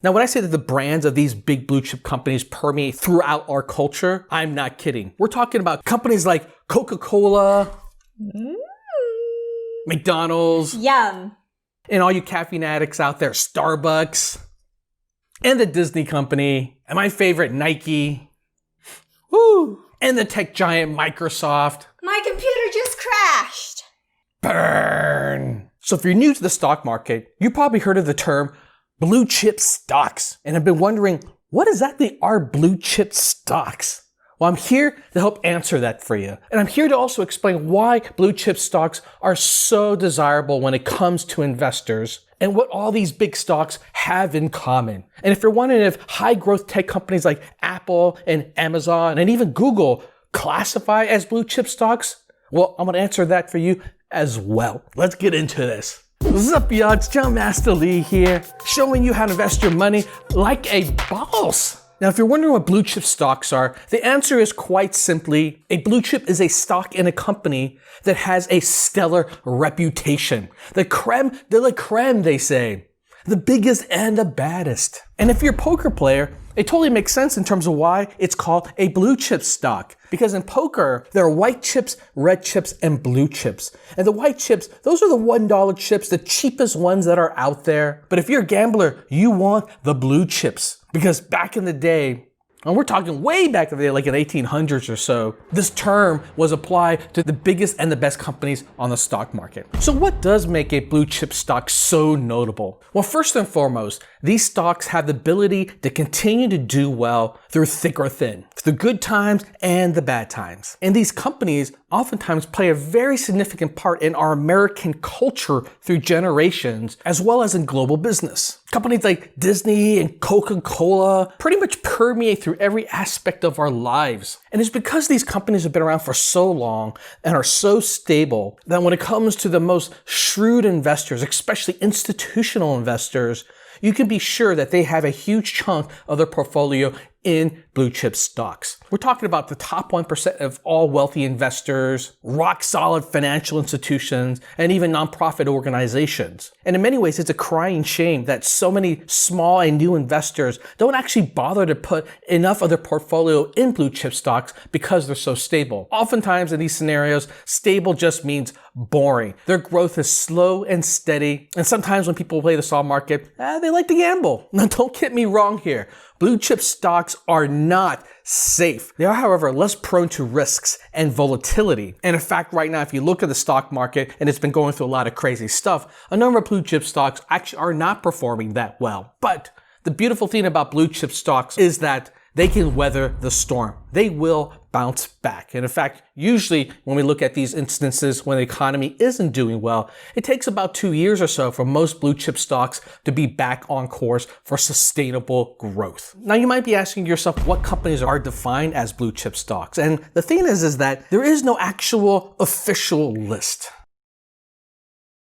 Now, when I say that the brands of these big blue chip companies permeate throughout our culture, I'm not kidding. We're talking about companies like Coca-Cola, McDonald's, Yum. and all you caffeine addicts out there, Starbucks, and the Disney company, and my favorite, Nike, woo, and the tech giant Microsoft. My computer just crashed. Burn. So if you're new to the stock market, you probably heard of the term blue chip stocks and have been wondering, what exactly are blue chip stocks? Well, I'm here to help answer that for you. And I'm here to also explain why blue chip stocks are so desirable when it comes to investors and what all these big stocks have in common. And if you're wondering if high growth tech companies like Apple and Amazon and even Google classify as blue chip stocks, well, I'm gonna answer that for you as well. Let's get into this. What's up, y'all? It's John Master Lee here, showing you how to invest your money like a boss. Now, if you're wondering what blue chip stocks are, the answer is quite simply, a blue chip is a stock in a company that has a stellar reputation. The creme de la creme, they say. The biggest and the baddest. And if you're a poker player, it totally makes sense in terms of why it's called a blue chip stock. Because in poker, there are white chips, red chips, and blue chips. And the white chips, those are the $1 chips, the cheapest ones that are out there. But if you're a gambler, you want the blue chips. Because back in the day, and we're talking way back in the day, like in the 1800s or so, this term was applied to the biggest and the best companies on the stock market. So what does make a blue chip stock so notable? Well, first and foremost, these stocks have the ability to continue to do well through thick or thin, through good times and the bad times. And these companies oftentimes play a very significant part in our American culture through generations, as well as in global business. Companies like Disney and Coca-Cola pretty much permeate through every aspect of our lives. And it's because these companies have been around for so long and are so stable that when it comes to the most shrewd investors, especially institutional investors, you can be sure that they have a huge chunk of their portfolio in blue chip stocks. We're talking about the top 1% of all wealthy investors, rock solid financial institutions, and even nonprofit organizations. And in many ways, it's a crying shame that so many small and new investors don't actually bother to put enough of their portfolio in blue chip stocks because they're so stable. Oftentimes in these scenarios, stable just means boring. Their growth is slow and steady. And sometimes when people play the stock market, they like to gamble. Now, don't get me wrong here. Blue chip stocks are not safe. They are, however, less prone to risks and volatility. And in fact, right now, if you look at the stock market, and it's been going through a lot of crazy stuff, a number of blue chip stocks actually are not performing that well. But the beautiful thing about blue chip stocks is that they can weather the storm. They will bounce back. And in fact, usually when we look at these instances when the economy isn't doing well, it takes about 2 years or so for most blue chip stocks to be back on course for sustainable growth. Now, you might be asking yourself what companies are defined as blue chip stocks. And the thing is that there is no actual official list.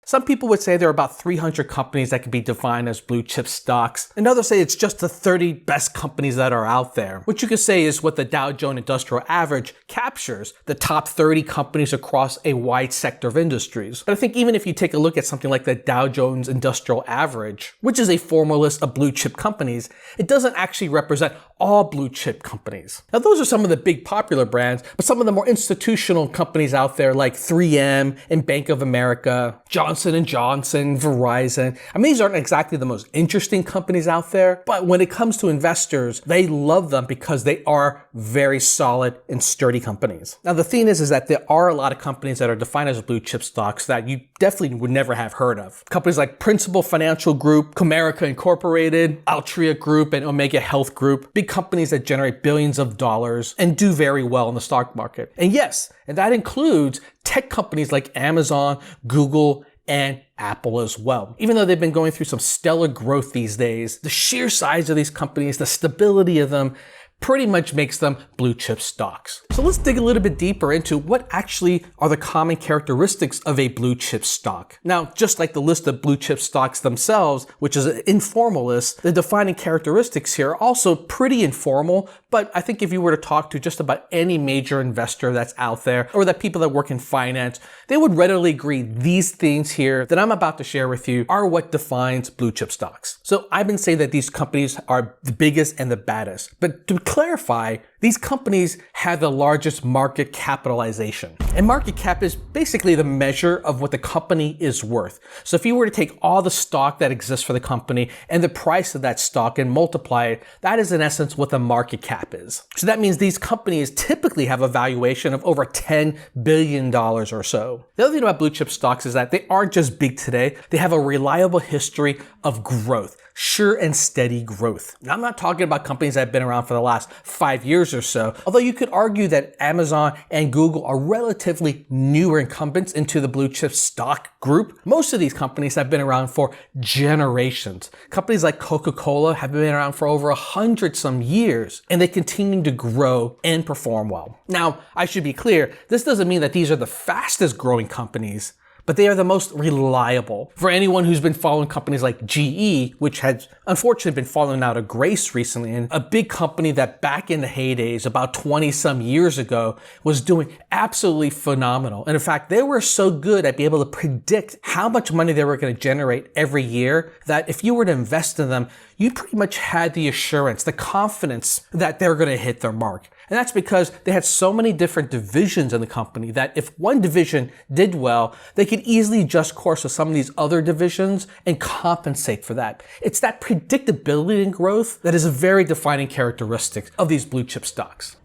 Some people would say there are about 300 companies that can be defined as blue chip stocks, and others say it's just the 30 best companies that are out there, which you could say is what the Dow Jones Industrial Average captures, the top 30 companies across a wide sector of industries. But I think even if you take a look at something like the Dow Jones Industrial Average, which is a formal list of blue chip companies, it doesn't actually represent all blue chip companies. Now, those are some of the big popular brands, but some of the more institutional companies out there like 3M and Bank of America, Johnson & Johnson, Verizon. I mean, these aren't exactly the most interesting companies out there, but when it comes to investors, they love them because they are very solid and sturdy companies. Now, the thing is that there are a lot of companies that are defined as blue chip stocks that you definitely would never have heard of. Companies like Principal Financial Group, Comerica Incorporated, Altria Group, and Omega Health Group, big companies that generate billions of dollars and do very well in the stock market. And yes, and that includes tech companies like Amazon, Google, and Apple as well. Even though they've been going through some stellar growth these days, the sheer size of these companies, the stability of them, pretty much makes them blue chip stocks. So let's dig a little bit deeper into what actually are the common characteristics of a blue chip stock. Now, just like the list of blue chip stocks themselves, which is an informal list, the defining characteristics here are also pretty informal, but I think if you were to talk to just about any major investor that's out there, or that people that work in finance, they would readily agree these things here that I'm about to share with you are what defines blue chip stocks. So I've been saying that these companies are the biggest and the baddest, but to clarify, these companies have the largest market capitalization. And market cap is basically the measure of what the company is worth. So if you were to take all the stock that exists for the company and the price of that stock and multiply it, that is in essence what the market cap is. So that means these companies typically have a valuation of over $10 billion or so. The other thing about blue chip stocks is that they aren't just big today, they have a reliable history of growth. Sure and steady growth. Now, I'm not talking about companies that have been around for the last 5 years or so, although you could argue that Amazon and Google are relatively newer incumbents into the blue chip stock group. Most of these companies have been around for generations. Companies like Coca-Cola have been around for over 100 some years, and they continue to grow and perform well. Now, I should be clear, this doesn't mean that these are the fastest growing companies, but they are the most reliable. For anyone who's been following companies like GE, which has unfortunately been falling out of grace recently, and a big company that back in the heydays, about 20 some years ago, was doing absolutely phenomenal. And in fact, they were so good at being able to predict how much money they were going to generate every year that if you were to invest in them, you pretty much had the assurance, the confidence that they're going to hit their mark. And that's because they had so many different divisions in the company that if one division did well, they could easily adjust course with some of these other divisions and compensate for that. It's that predictability and growth that is a very defining characteristic of these blue chip stocks.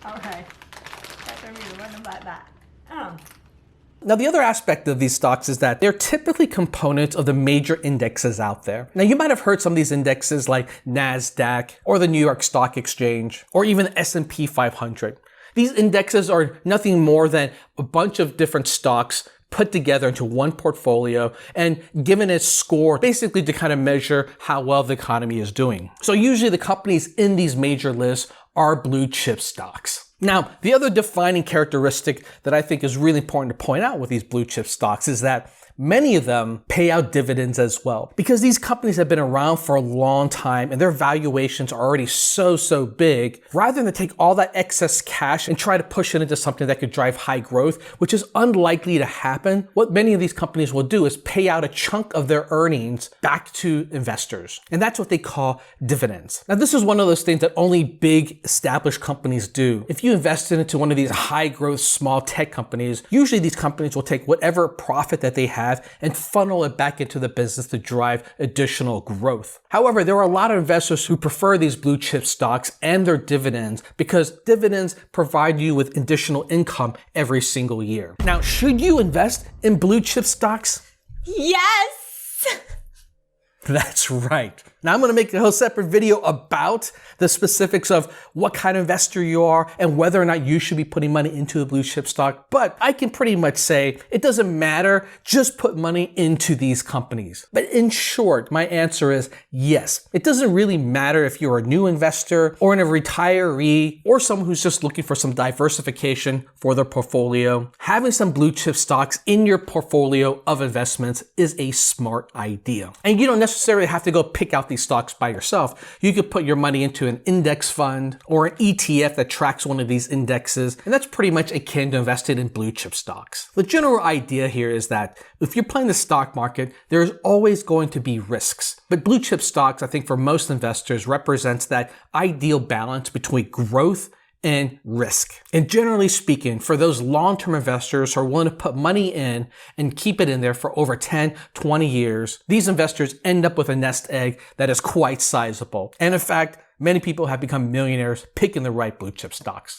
All right. That's what we learned about that. Now, the other aspect of these stocks is that they're typically components of the major indexes out there. Now, you might have heard some of these indexes like NASDAQ or the New York Stock Exchange or even the S&P 500. These indexes are nothing more than a bunch of different stocks put together into one portfolio and given its score basically to kind of measure how well the economy is doing. So usually the companies in these major lists are blue chip stocks. Now, the other defining characteristic that I think is really important to point out with these blue chip stocks is that many of them pay out dividends as well, because these companies have been around for a long time and their valuations are already so big. Rather than take all that excess cash and try to push it into something that could drive high growth, which is unlikely to happen, what many of these companies will do is pay out a chunk of their earnings back to investors. And that's what they call dividends. Now, this is one of those things that only big established companies do. If you invested into one of these high growth small tech companies, usually these companies will take whatever profit that they have and funnel it back into the business to drive additional growth. However, there are a lot of investors who prefer these blue chip stocks and their dividends because dividends provide you with additional income every single year. Now, should you invest in blue chip stocks? Yes! That's right. Now I'm going to make a whole separate video about the specifics of what kind of investor you are and whether or not you should be putting money into a blue chip stock. But I can pretty much say it doesn't matter. Just put money into these companies. But in short, my answer is yes. It doesn't really matter if you're a new investor or a retiree or someone who's just looking for some diversification for their portfolio. Having some blue chip stocks in your portfolio of investments is a smart idea. And you don't necessarily have to go pick out these stocks by yourself. You could put your money into an index fund or an ETF that tracks one of these indexes, and that's pretty much akin to investing in blue chip stocks. The general idea here is that if you're playing the stock market, there's always going to be risks. But blue chip stocks, I think for most investors, represents that ideal balance between growth and risk. And generally speaking, for those long-term investors who are willing to put money in and keep it in there for over 10, 20 years, these investors end up with a nest egg that is quite sizable. And in fact, many people have become millionaires picking the right blue chip stocks.